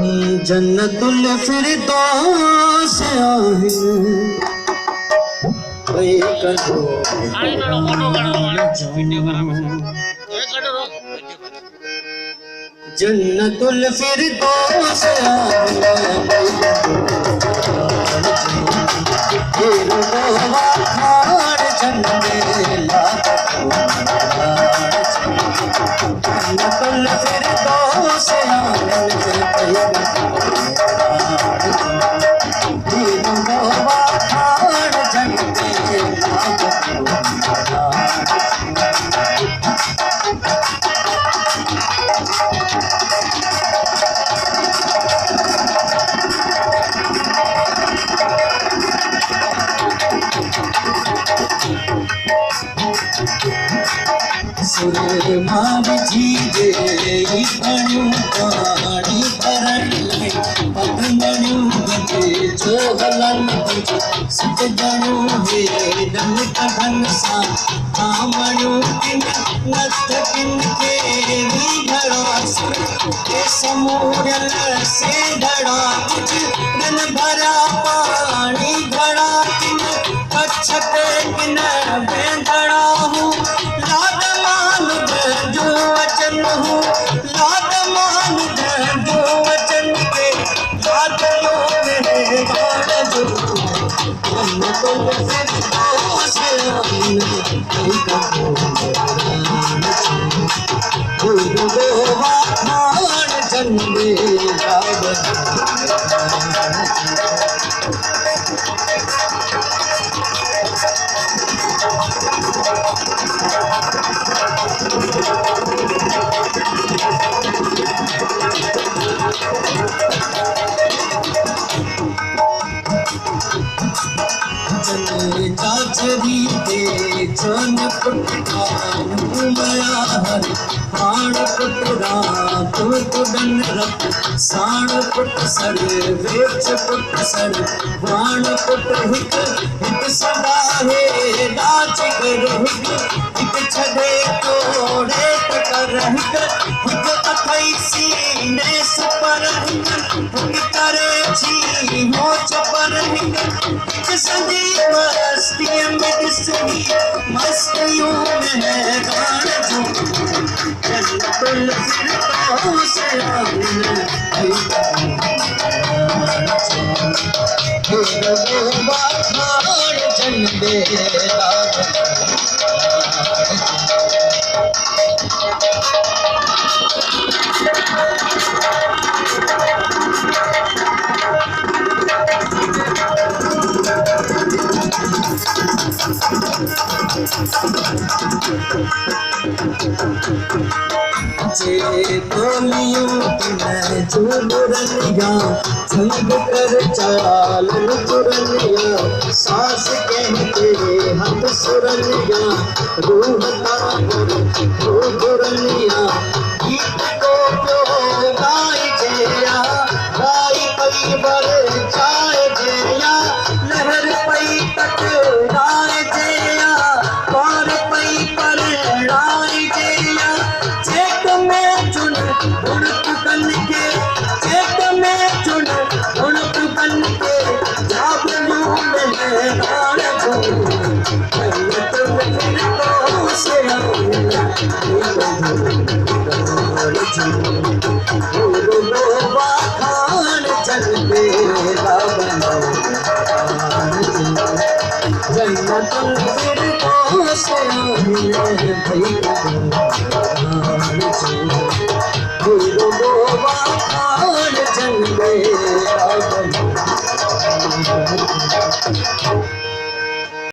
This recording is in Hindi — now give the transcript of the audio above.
जन्नतुल फिरदौस जन्नतुल फिरदौस मार जीजे बणियूं पाणी भरण पगमणियूं गजे जो हलन सत ॼणूं हे डन कढन सां आमणियूं किन नथ किन खे बि घड़ास के समूरियल से घड़ा कुछ रन भरा पाणी घड़ा किन कच्छ पे किन बेंदड़ा हूँ चाचरी दे चन पुटरान घुमया हर प्राण पुटरा तो डन रख साण put sir vetch put sir प्राण पुट हिक हिक सदा है डाच कर हिक छदे तोड़े कर हिक अथई सीने सुपर हिक करे छी मोच पर हिक संदी मस्तियों में दिसनी मस्तियों में गान जो जन्नतुल फिरदौस जे बोलियों कि मैं जुबरनिया संग कर चाल जुरनिया सास कहते हाथ सुरनिया रूह तापुर जुरनिया गीत को जो गाई जया गाई पई बर जाए जया लहर पई तक राय जया पार पई पर राय जया चेक में चुन उड़क कन के चेक में चुन उड़क कन के जाबलू में राण जो जन्नतुल फिरदौस जन्नतुल फिरदौस भई